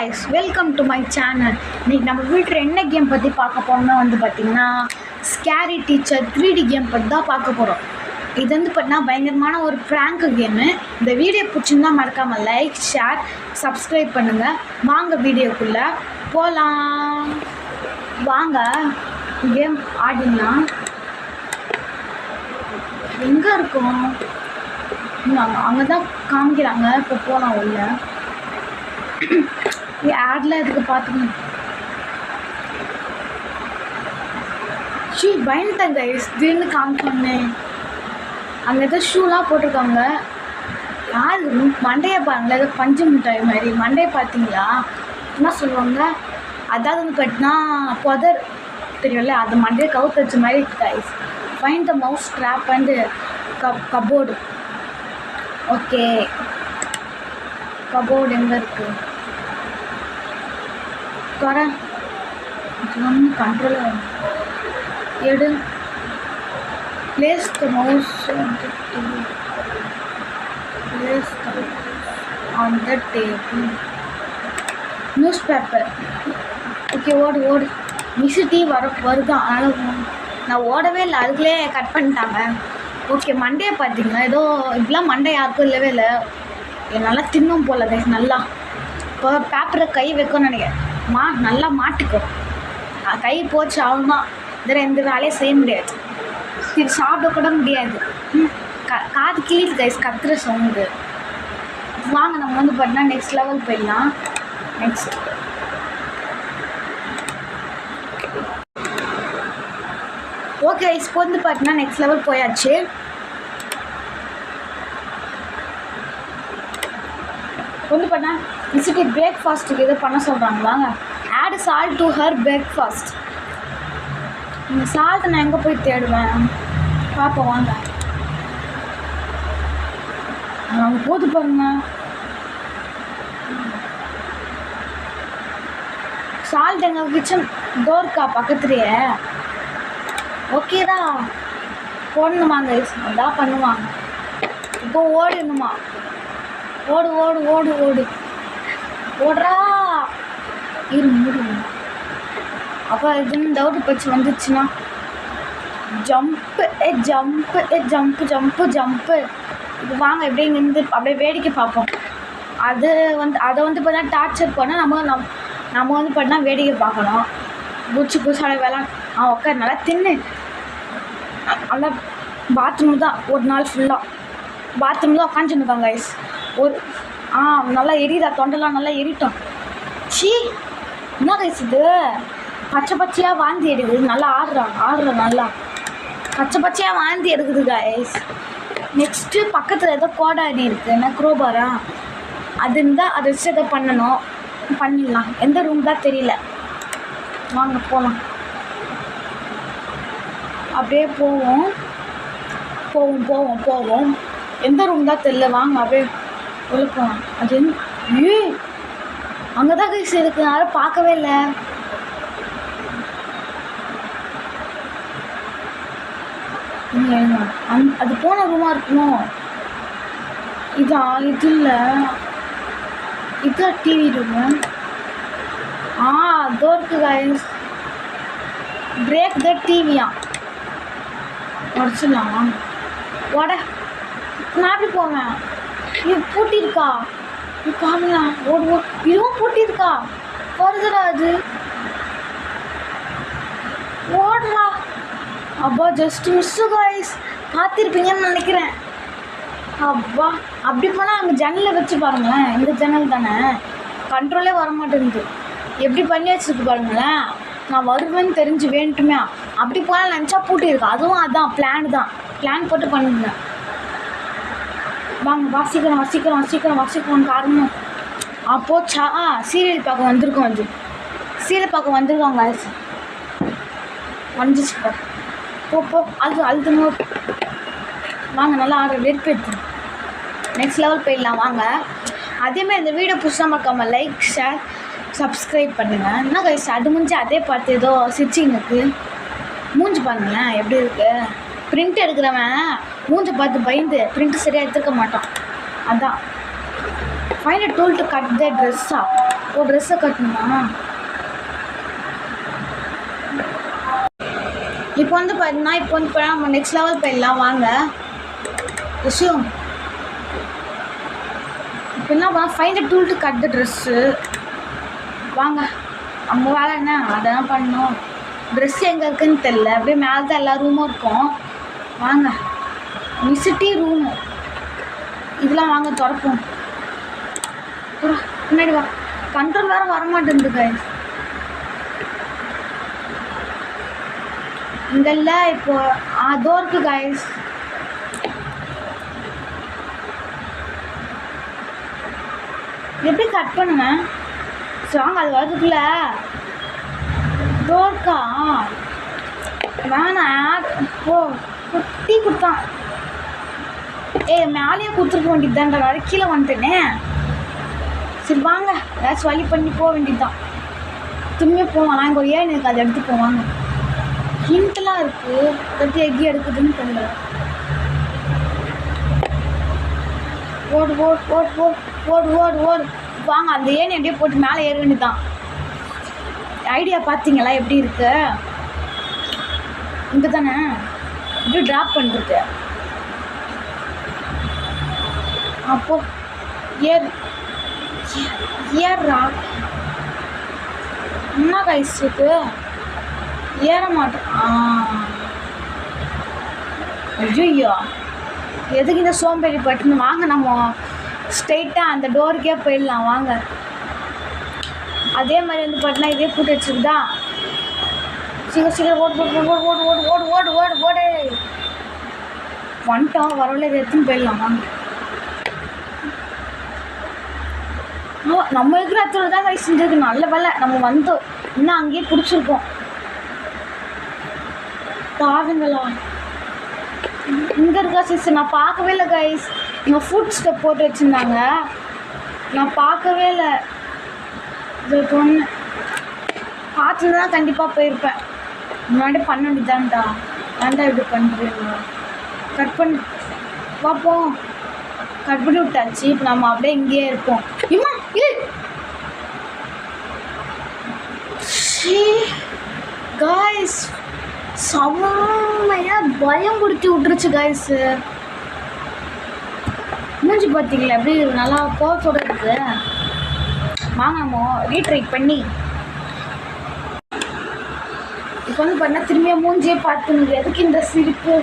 guys, welcome to my channel. இன்னைக்கு நம்ம வீட்டில் என்ன கேம் பற்றி பார்க்க போறோம்னா பார்த்தீங்கன்னா ஸ்கேரி டீச்சர் 3D கேம் பற்றி தான் பார்க்க போகிறோம். இது பார்த்தீங்கன்னா பயங்கரமான ஒரு ப்ராங்க் கேமு. இந்த வீடியோ பிடிச்சிருந்தா மறக்காமல் லைக் ஷேர் சப்ஸ்கிரைப் பண்ணுங்கள். வாங்க வீடியோக்குள்ளே போகலாம். வாங்க கேம் ஆடிடலாம். எங்கே இருக்கும்? அங்கே தான் காமிக்கிறாங்க. இப்போ போகலாம் உள்ள. ஆட்ல இதுக்கு பார்த்துக்கணும். ஷூ பயந்துட்டேன் கைஸ். திடீர்னு காமிச்சோன்னே அங்கே ஏதோ ஷூலாம் போட்டிருக்காங்க. யார் மண்டையை பாருங்களா, ஏதோ பஞ்சு மிட்டாய் மாதிரி மண்டையை பார்த்தீங்களா? என்ன சொல்லுவாங்க, அதாவது பார்த்தீங்கன்னா புதர் தெரியும்ல, அது மண்டையை கவுத்து வச்ச மாதிரி இருக்கு guys. Find the mouse drop and cupboard. Okay, cupboard எங்கே இருக்குது? தர ஒன்று கண்ட்ரோல் எடு. Place the mouse on the table. News paper. Okay, ஓடு ஓடு. மிஸ்ஸு டீ வருதான். அதனால் நான் ஓடவே இல்லை, அதுக்குள்ளே கட் பண்ணிட்டாங்க. ஓகே, மண்டையை பார்த்தீங்களா? ஏதோ இப்படிலாம் மண்டை யாருக்கும் இல்லவே இல்லை. நல்லா தின்னும் போல கைஸ். நல்லா இப்போ பேப்பரை கை வைக்கணும்னு நினைக்கிறேன். நல்லா மாட்டிக்கோ. கை போச்சு அவ்வளோதான். இதில் எந்த வேலையும் செய்ய முடியாது. இது சாப்பிட கூட முடியாது. காது கிளிது கைஸ், கத்துற சவுண்டு. வாங்க நம்ம பார்த்தீங்கன்னா நெக்ஸ்ட் லெவல் போயிடலாம். நெக்ஸ்ட் ஓகே இப்போ பார்த்தீங்கன்னா நெக்ஸ்ட் லெவல் போயாச்சு. பார்த்தா விசிட்டி பிரேக்ஃபாஸ்ட்டுக்கு எதோ பண்ண சொல்கிறாங்களாங்க. Add salt to her breakfast. இந்த சால்ட்டை நான் எங்கே போய் தேடுவேன்? பார்ப்போம் வாங்க. அவங்க போது பாருங்க. சால்ட் எங்கள் கிச்சன் டோர்க்கா பக்கத்துலேயே. ஓகேதா, போடணுமாங்க. அதான் பண்ணுவாங்க. இப்போ ஓடணுமா? ஓடு ஓடு ஓடு ஓடு ஓடுறா. இரு முடியும். அப்போ இதுன்னு டவுட் பச்சு வந்துச்சுன்னா jump jump jump jump jump. இப்போ வாங்க எப்படியே இங்கேருந்து அப்படியே வேடிக்கை பார்ப்போம். அதை பார்த்தா டார்ச்சர் பண்ணால் நம்ம பார்த்தா வேடிக்கை பார்க்கணும். புதுசாக வேலை உட்கார் நல்லா தின்னு. நல்லா பாத்ரூம் தான் ஒரு நாள் ஃபுல்லாக பாத்ரூம் தான் உட்காந்துருக்காங்க கைஸ். ஒரு நல்லா எரியுதா, தொண்டெல்லாம் நல்லா எரிட்டோம். என்ன கைஸ் இது? பச்சை பச்சையாக வாந்தி எடுக்குது. நல்லா ஆடுறா நல்லா பச்சை பச்சையாக வாந்தி எடுக்குது கைஸ். நெக்ஸ்ட்டு பக்கத்தில் ஏதோ கோடாடி இருக்குது. என்ன குரோபாரா? அது இருந்தால் அதை வச்சு எதோ பண்ணிடலாம். எந்த ரூம் தான் தெரியல. வாங்க போகலாம். அப்படியே போவோம். எந்த ரூம் தான் தெரியல. வாங்க அப்படியே உள்ள போகலாம். அது அங்கே தான் கைஸ் இருக்குது. யாரும் பார்க்கவே இல்லை. அது போன ரூமாக இருக்கணும். இது இல்லை. இதுதான் டிவி ரூமு. அதோ இருக்கு கைஸ். Break the டிவியா உடச்சிடலாமா? நான் அப்படி போவேன். இது பூட்டியிருக்கா? இது பாருங்களா. ஓடு இதுவும் பூட்டியிருக்கா? வருதுடா அது. ஓடுறா. அப்பா ஜஸ்ட் மிஸ்ஸு கைஸ். பார்த்துருப்பீங்கன்னு நினைக்கிறேன். அப்பா அப்படி போனால் அங்கே ஜன்னலை வச்சு பாருங்களேன். இந்த ஜன்னல் தானே, கண்ட்ரோலே வர மாட்டேங்குது. எப்படி பண்ணி வச்சுருக்கு பாருங்களேன். நான் வருவேன்னு தெரிஞ்சு வேண்டுமே. அப்படி போனால் நினச்சா பூட்டியிருக்கா. அதுவும் அதான் பிளான் போட்டு பண்ணிருந்தேன். வாங்க வாசிக்கிறோம் காரணம். போச்சா? சீரியல் பார்க்க வந்திருக்கோம். அது சீரியல் பார்க்க வந்திருக்காங்க. வந்துச்சு போ அழுதுனோ. வாங்க நல்லா ஆடுற வெறுப்பேற்று. நெக்ஸ்ட் லெவல் போயிடலாம் வாங்க. அதேமாதிரி இந்த வீடியோ புதுசாக மறக்காமல் லைக் ஷேர் சப்ஸ்கிரைப் பண்ணுங்கள். என்ன கைஸ் அது முடிஞ்சு அதே பார்த்து ஏதோ சிரிச்சிங்களுக்கு மூஞ்சி பாருங்களேன் எப்படி இருக்குது. பிரிண்ட் எடுக்கிறவன் மூஞ்சி பார்த்து பயந்து பிரிண்ட்டு சரியாக எடுத்துக்க மாட்டான். அதான் find a tool to cut the ட்ரெஸ்ஸா. ஓ ட்ரெஸ்ஸை கட்டணுமா? இப்போ வந்து பார்த்தீங்கன்னா இப்போ வந்து நம்ம நெக்ஸ்ட் லெவல் போயிடலாம் வாங்க. விஷயம் இப்போ என்ன பண்ண find a tool to cut the dress. வாங்க நம்ம வேலை என்ன அதெல்லாம் பண்ணணும். ட்ரெஸ் எங்கே இருக்குதுன்னு தெரில. அப்படியே மேலே தான் எல்லா ரூமும் இருக்கும். வாங்க மிசிட்டி ரூமு இதெல்லாம் வாங்க திறப்போம். முன்னாடி வா. கண்ட்ரோல் வேறு வரமாட்டேங்குது கைஸ். இங்கெல்லாம் இப்போ அதோ இருக்கு கைஸ். எப்படி கட் பண்ணுவேன்? சாங் அது வரதுக்குள்ள தோர்க்கா வேணாம். ஓ குட்டி கொடுத்தான். மேலேயே கொடுத்துருக்க வேண்டியதுதான்டா. வேறு கீழே வந்துட்டேனே. சரி வாங்க ஏதாச்சும் வழி பண்ணி போக வேண்டியதுதான். திரும்பியே போவான். நான் இங்கே ஏன் எனக்கு அதை எடுத்து போவாங்க. ஹிண்ட்லாம் இருக்குது. எடுத்து எக்கி எடுக்குதுன்னு தெரியல. ஓடு ஓடு ஓடு ஓடு ஓடு ஓடு ஓடு. வாங்க அந்த ஏணி அப்படியே போட்டு மேலே ஏற வேண்டியதுதான். ஐடியா பார்த்தீங்களா எப்படி இருக்கு? இங்கே தானே இப்படி ட்ராப் பண்ணிருக்கு. அப்போ ஏறா என்ன கைஸுக்கு ஏற மாட்டேன். ஐயோ எதுக்கு இந்த சோம்பேறி பட்டுன்னு. வாங்க நம்ம ஸ்ட்ரெயிட்டாக அந்த டோருக்கே போயிடலாம் வாங்க. அதே மாதிரி வந்து பார்த்தீங்கன்னா இதே கூட்டு வச்சுருக்குதா. சீக்கிரம் சீக்கிரம் ஓடு ஓடு ஓடு ஓடு ஓடு ஓடு ஓடு ஓடு ஓடு. வந்துட்டோம் வரவில்லை. இதை எடுத்துன்னு போயிடலாம் வாங்க. நம்ம இருக்கிற இடத்துல தான் வயசு செஞ்சிருக்கு. நல்ல வேலை நம்ம வந்தோம். இன்னும் அங்கேயே பிடிச்சிருக்கோம். பாருங்களா இங்கே இருக்கா சிஸ்டர்? நான் பார்க்கவே இல்லை கைஸ். இங்கே ஃபுட் ஸ்டெப் போட்டு வச்சுருந்தாங்க. நான் பார்க்கவே இல்லை. இது பொண்ணு பார்த்துட்டு தான் கண்டிப்பாக போயிருப்பேன். முன்னாடி பண்ண வேண்டியதான்டா. ஏன்டா இப்படி பண்ணுறீங்க? கட் பண்ணி பார்ப்போம். கட் பண்ணி விட்டாச்சு. இப்போ நம்ம அப்படியே இங்கேயே இருப்போம். இம்மா காய்ஸ் செம்மையாக பயம் கொடுத்து விட்டுருச்சு காய்ஸு. மூஞ்சி பார்த்தீங்களா எப்படி நல்லா கோவத்தோடு இருக்குது. வாங்க நம்ம ரீட்ரை பண்ணி இப்போ வந்து பார்த்தா திரும்பிய மூஞ்சியே பார்த்துங்க. எதுக்கு இந்த சிரிப்பு?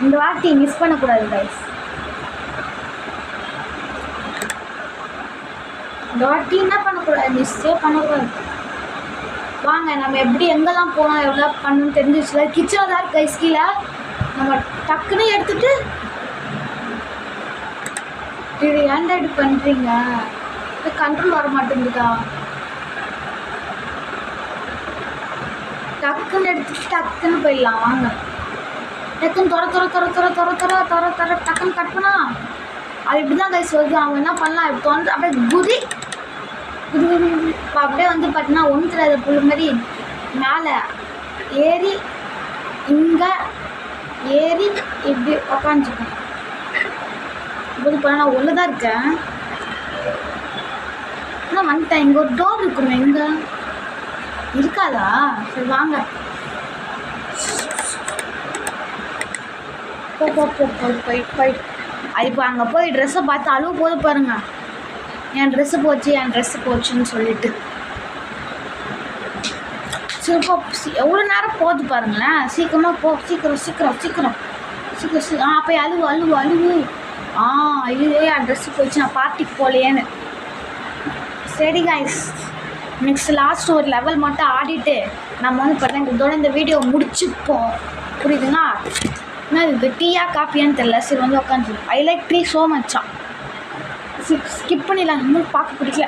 இந்த வாட்டி மிஸ் பண்ணக்கூடாது கைஸ். இந்த வாட்டி என்ன பண்ணக்கூடாது, மிஸ்ஸே பண்ணக்கூடாது. வாங்க நம்ம எப்படி எங்கெல்லாம் போனோம் எவ்வளோ பண்ணணும்னு தெரிஞ்சிச்சுல. கிச்சனில் தான் கைஸ். கீழே நம்ம டக்குன்னு எடுத்துட்டு இது ஏன்டா இப்படி பண்ணுறீங்க? கண்ட்ரோல் வர மாட்டேங்குதா? டக்குன்னு எடுத்துட்டு டக்குன்னு போயிடலாம் வாங்க. டக்குன்னு தொர தொர தொர தொர தொர தொர தொர தொர டக்குன்னு கட் பண்ணா அது இப்படி தான் கைஸ் வருது. அவங்க என்ன பண்ணலாம் இப்படி தோன்று அப்படியே குதி குதி குதி இப்போ அப்படியே வந்து பார்த்தீங்கன்னா ஒன்று தெரியாத புல் மாதிரி மேலே ஏறி இங்கே ஏறி இப்படி உக்காந்துருக்கேன். இப்போது இப்போ நான் உள்ளே தான் இருக்கேன். ஆனால் வந்துட்டேன். இங்கே ஒரு டோர் இருக்குமே. எங்கே இருக்காதா? சரி வாங்க போய் அது இப்போ அங்கே போய் ட்ரெஸ்ஸை பார்த்து அழுவு போது பாருங்க. என் ட்ரெஸ்ஸு போச்சு என் ட்ரெஸ்ஸு போச்சுன்னு சொல்லிட்டு சரி எவ்வளோ நேரம் போகுது பாருங்களேன். சீக்கிரமாக போ. சீக்கிரம் சீக்கிரம் சீக்கிரம் சீக்கிரம் சீக்கிரம் போய் அழுவு அழுவு அழுவு. ஐயோ என் ட்ரெஸ்ஸு போச்சு நான் பார்ட்டிக்கு போகலையேன்னு. சரி கைஸ் நெக்ஸ்ட் லாஸ்ட் ஒரு லெவல் மட்டும் ஆடிட்டு நம்ம வந்து பார்த்தா இதோட இந்த வீடியோ முடிச்சுப்போம். புரியுதுங்களா? என்ன இது டீயா காஃபியான்னு தெரில. சரி வந்து உட்காந்து ஐ லைக் டீ ஸோ மச்சா. ஸ்கிப் பண்ணிடலாம். இன்னும் பார்க்க பிடிக்கல.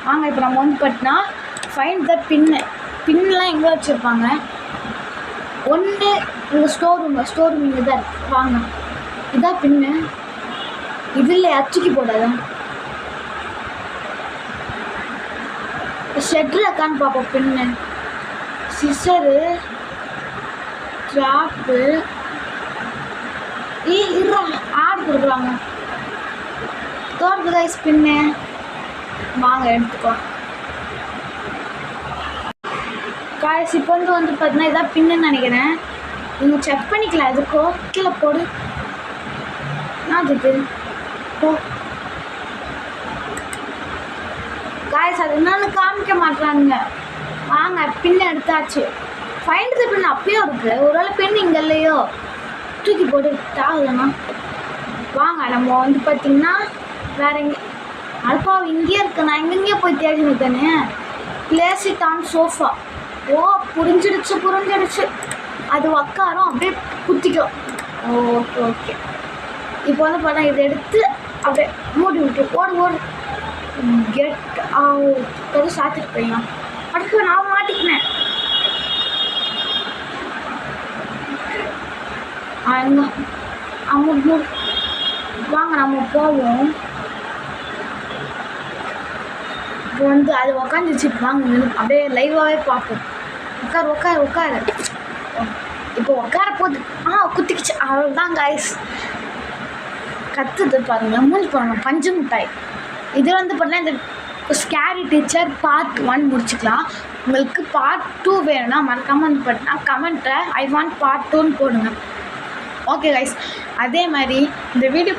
வாங்க இப்போ நம்ம வந்து பார்த்தீங்கன்னா ஃபைண்ட் த பின்லாம் எங்கே வச்சுருப்பாங்க. ஒன்று இந்த ஸ்டோர் ரூம் இங்கே தான் இருக்குது. வாங்க இதான் பின்னு. இது இல்லை அச்சுக்கி போடாதான் ஷெட்ரு இருக்கான்னு பார்ப்போம். பின்னு சிசரு ட்ராப்பு இருறா ஆடு கொடுக்குறாங்க. தோர்க்கு கைஸ் பின்னு வாங்க எடுத்துக்கோ காய்ஸ். இப்போ வந்து பார்த்தீங்கன்னா இதான் பின்னுன்னு நினைக்கிறேன். நீங்கள் செக் பண்ணிக்கலாம். எதுக்கோ கீழே போடு. அதுக்கு போ காய்ஸ். அது என்னன்னு காமிக்க மாட்டானுங்க. வாங்க பின்னு எடுத்தாச்சு. ஃபைண்ட் த பின் அப்பயே இருக்குது. ஒருவேளை பின் இங்கே இல்லையோ தூக்கி போட்டு தாகுதுண்ணா. வாங்க நம்ம வந்து பார்த்திங்கன்னா வேறு எங்கே அல்பா இங்கேயே இருக்கு. நான் எங்கெங்கேயே போய் தேடி நிற்கனே. Place it on sofa. ஓ புரிஞ்சிடுச்சு. அது உக்காரம் அப்படியே குத்திக்கும். Okay okay. இப்போ வந்து பார்த்தா இதை எடுத்து அப்படியே மூடி விட்டு ஓடு கெட் ஆகும். சாத்திட்டு போயிடலாம். அடுத்து நான் மாட்டிக்கினேன். அவங்க வாங்க நம்ம போவோம். இப்போ வந்து அது உக்காந்துச்சு. வாங்க அப்படியே லைவாகவே பார்ப்போம். உட்காரு. இப்போ உட்கார போகுது. குத்திக்கிச்சு. அவ்வளோதான் காய்ஸ். கற்றுது பாருங்கள். மூஞ்சி பாருங்கள். பஞ்சு மிட்டாய். இது வந்து பார்த்தீங்கன்னா இந்த ஸ்கேரி டீச்சர் பார்ட் 1 முடிச்சுக்கலாம். உங்களுக்கு பார்ட் 2 வேணும்னா மறக்காமல் வந்து பார்த்தீங்கன்னா கமெண்ட்டை ஐ வாண்ட் பார்ட் 2ன்னு போடுங்க. Okay guys. அதே மாதிரி இந்த வீடியோ